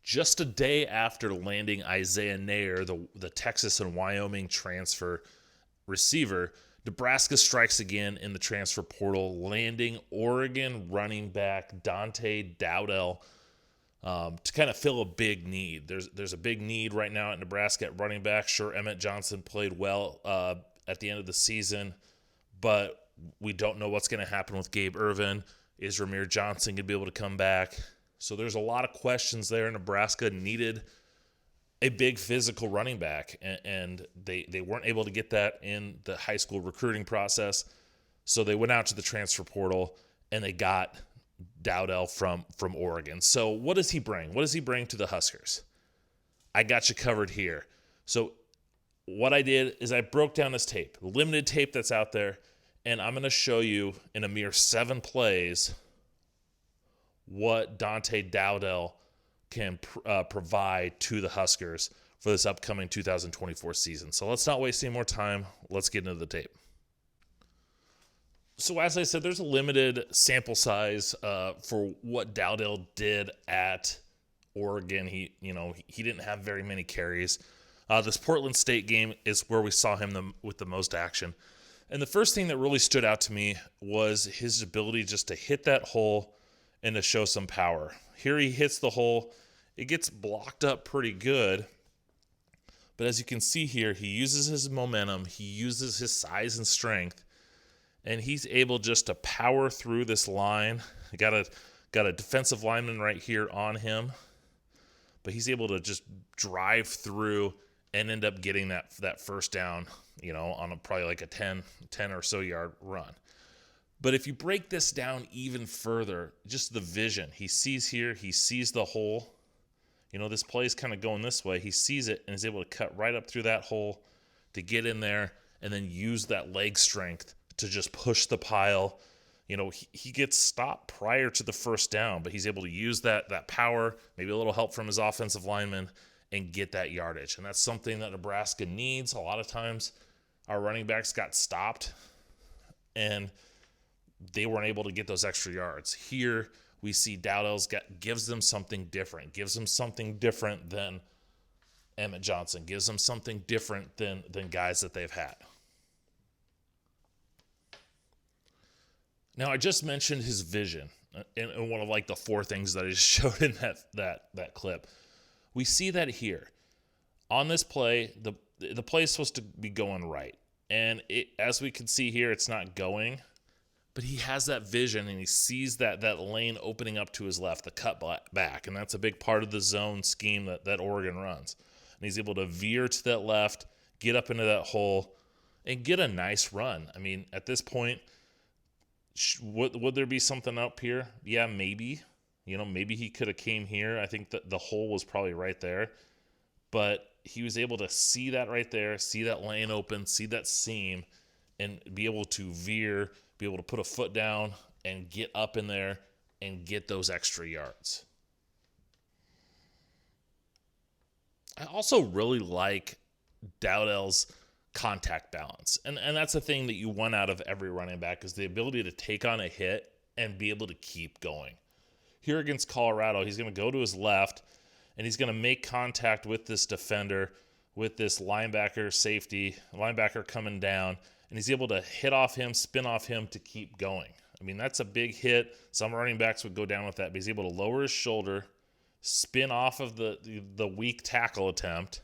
Just a day after landing Isaiah Nair, the Texas and Wyoming transfer receiver, Nebraska strikes again in the transfer portal, landing Oregon running back Dante Dowdell to kind of fill a big need. There's a big need right now at Nebraska at running back. Sure, Emmett Johnson played well at the end of the season, but we don't know what's going to happen with Gabe Ervin. Is Ramir Johnson going to be able to come back? So there's a lot of questions there. Nebraska needed a big physical running back, and they weren't able to get that in the high school recruiting process. So they went out to the transfer portal, and they got Dowdell from Oregon. So what does he bring? What does he bring to the Huskers? I got you covered here. So what I did is I broke down this tape, the limited tape that's out there, and I'm going to show you in a mere 7 plays what Dante Dowdell can provide to the Huskers for this upcoming 2024 season. So let's not waste any more time. Let's get into the tape. So as I said, there's a limited sample size for what Dowdell did at Oregon. He didn't have very many carries. This Portland State game is where we saw him with the most action. And the first thing that really stood out to me was his ability just to hit that hole and to show some power. Here he hits the hole. It gets blocked up pretty good. But as you can see here, he uses his momentum. He uses his size and strength. And he's able just to power through this line. Got a defensive lineman right here on him. But he's able to just drive through and end up getting that first down, on probably like a 10 or so yard run. But if you break this down even further, just the vision. He sees here, he sees the hole. This play is kind of going this way. He sees it and is able to cut right up through that hole to get in there and then use that leg strength to just push the pile. He gets stopped prior to the first down, but he's able to use that power, maybe a little help from his offensive lineman, and get that yardage. And that's something that Nebraska needs. A lot of times our running backs got stopped and they weren't able to get those extra yards. Here we see Dowdell's gives them something different, gives them something different than Emmett Johnson, gives them something different than guys that they've had. Now, I just mentioned his vision in one of the 4 things that I just showed in that clip. We see that here. On this play, the play is supposed to be going right. And as we can see here, it's not going. But he has that vision, and he sees that lane opening up to his left, the cut back. And that's a big part of the zone scheme that Oregon runs. And he's able to veer to that left, get up into that hole, and get a nice run. I mean, at this point, would there be something up here? Yeah, maybe. Maybe he could have came here. I think that the hole was probably right there. But he was able to see that right there, see that lane open, see that seam, and be able to veer, be able to put a foot down and get up in there and get those extra yards. I also really like Dowdell's contact balance. And that's the thing that you want out of every running back is the ability to take on a hit and be able to keep going. Here against Colorado, he's going to go to his left, and he's going to make contact with this defender, with this linebacker coming down, and he's able to hit off him, spin off him to keep going. I mean, that's a big hit. Some running backs would go down with that, but he's able to lower his shoulder, spin off of the weak tackle attempt,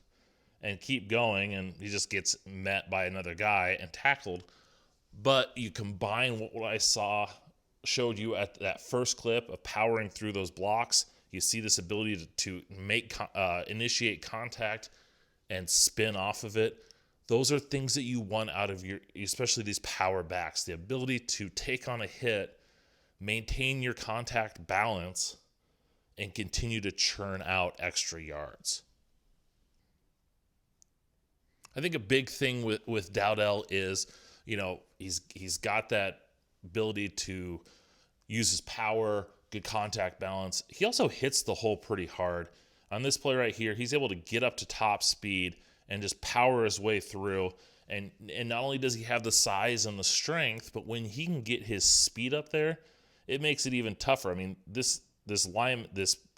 and keep going, and he just gets met by another guy and tackled. But you combine what I showed you at that first clip of powering through those blocks, you see this ability to initiate contact and spin off of it. Those are things that you want out of especially these power backs, the ability to take on a hit, maintain your contact balance, and continue to churn out extra yards. I think a big thing with Dowdell is, he's got that ability to use his power, good contact balance. He also hits the hole pretty hard. On this play right here, he's able to get up to top speed and just power his way through. And not only does he have the size and the strength, but when he can get his speed up there, it makes it even tougher. I mean, this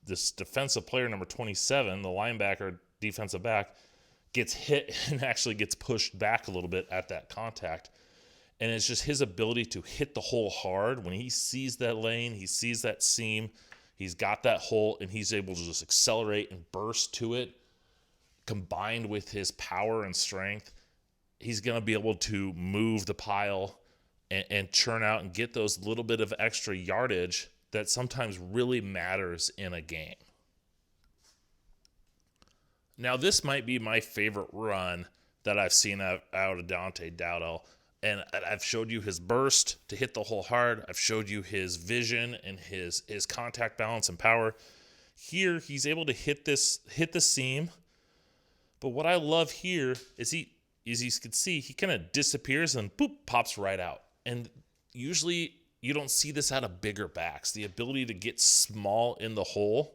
this defensive player, number 27, the linebacker, defensive back, gets hit and actually gets pushed back a little bit at that contact. And it's just his ability to hit the hole hard. When he sees that lane, he sees that seam, he's got that hole, and he's able to just accelerate and burst to it. Combined with his power and strength, he's going to be able to move the pile and churn out and get those little bit of extra yardage that sometimes really matters in a game. Now, this might be my favorite run that I've seen out of Dante Dowdell. And I've showed you his burst to hit the hole hard. I've showed you his vision and his contact balance and power. Here, he's able to hit the seam. But what I love here is as you can see, he kind of disappears and boop, pops right out. And usually you don't see this out of bigger backs. The ability to get small in the hole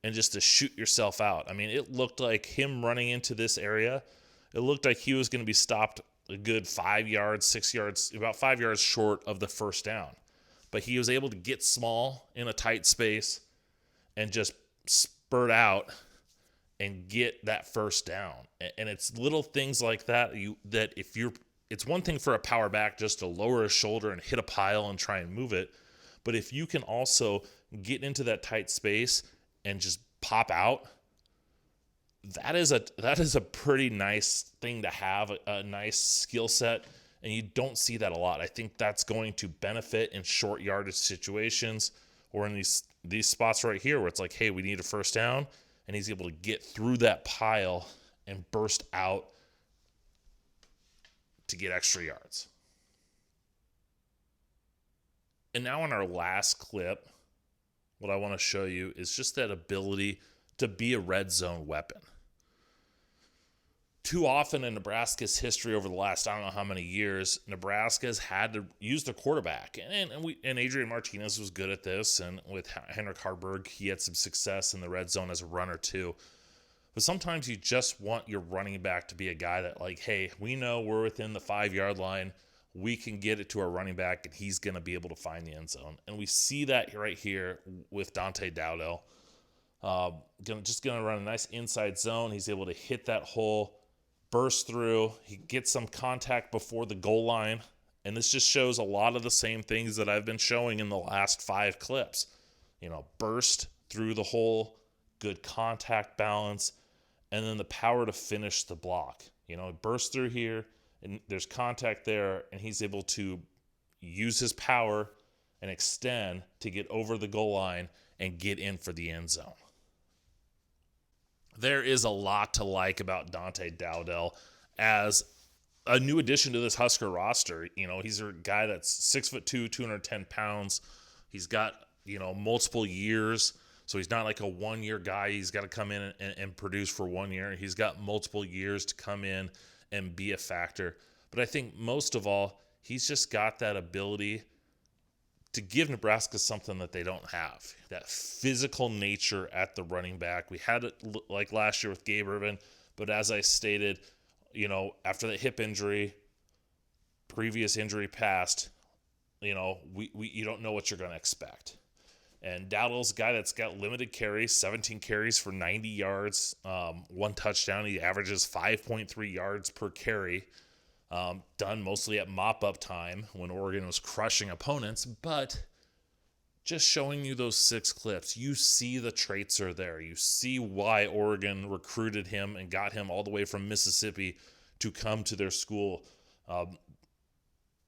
and just to shoot yourself out. I mean, it looked like him running into this area. It looked like he was going to be stopped a good 5 yards, 6 yards, about 5 yards short of the first down. But he was able to get small in a tight space and just spurt out and get that first down. And it's little things like that it's one thing for a power back just to lower his shoulder and hit a pile and try and move it. But if you can also get into that tight space and just pop out, that is a pretty nice thing to have, a nice skill set, and you don't see that a lot. I think that's going to benefit in short yardage situations or in these spots right here where it's like, hey, we need a first down, and he's able to get through that pile and burst out to get extra yards. And now in our last clip, what I want to show you is just that ability to be a red zone weapon. Too often in Nebraska's history over the last, I don't know how many years, Nebraska's had to use their quarterback. And Adrian Martinez was good at this. And with Henrik Harburg, he had some success in the red zone as a runner too. But sometimes you just want your running back to be a guy that, like, hey, we know we're within the 5-yard line. We can get it to our running back, and he's going to be able to find the end zone. And we see that right here with Dante Dowdell. Just going to run a nice inside zone. He's able to hit that hole, burst through. He gets some contact before the goal line. And this just shows a lot of the same things that I've been showing in the last 5 clips. Burst through the hole, good contact balance, and then the power to finish the block. Burst through here, and there's contact there, and he's able to use his power and extend to get over the goal line and get in for the end zone. There is a lot to like about Dante Dowdell as a new addition to this Husker roster. He's a guy that's 6'2", 210 pounds. He's got, multiple years. So he's not like a one-year guy. He's got to come in and produce for 1 year. He's got multiple years to come in and be a factor. But I think most of all, he's just got that ability to give Nebraska something that they don't have, that physical nature at the running back. We had it like last year with Gabe Urban, but as I stated, after the hip injury, previous injury passed, you don't know what you're going to expect. And Dowdell's a guy that's got limited carries, 17 carries for 90 yards, 1 touchdown. He averages 5.3 yards per carry, done mostly at mop-up time when Oregon was crushing opponents. But just showing you those 6 clips, you see the traits are there. You see why Oregon recruited him and got him all the way from Mississippi to come to their school.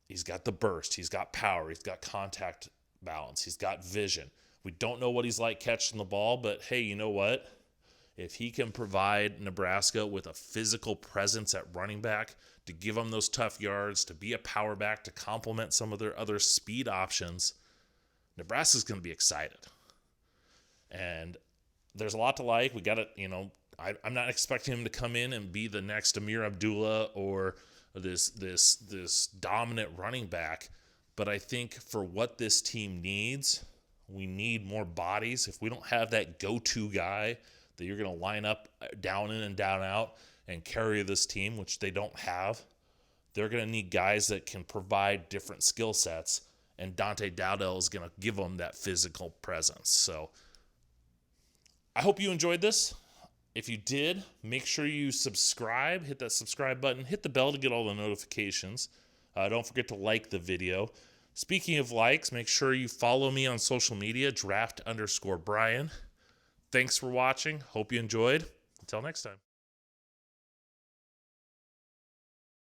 He's got the burst. He's got power. He's got contact balance. He's got vision. We don't know what he's like catching the ball, but hey, you know what? If he can provide Nebraska with a physical presence at running back to give them those tough yards, to be a power back, to complement some of their other speed options, Nebraska's going to be excited. And there's a lot to like. We got to, I'm not expecting him to come in and be the next Amir Abdullah or this dominant running back. But I think for what this team needs, we need more bodies. If we don't have that go-to guy that you're going to line up down in and down out and carry this team, which they don't have, they're going to need guys that can provide different skill sets, and Dante Dowdell is going to give them that physical presence. So I hope you enjoyed this. If you did, make sure you subscribe, hit that subscribe button, hit the bell to get all the notifications. Don't forget to like the video. Speaking of likes, make sure you follow me on social media, draft_Brian. Thanks for watching. Hope you enjoyed. Until next time.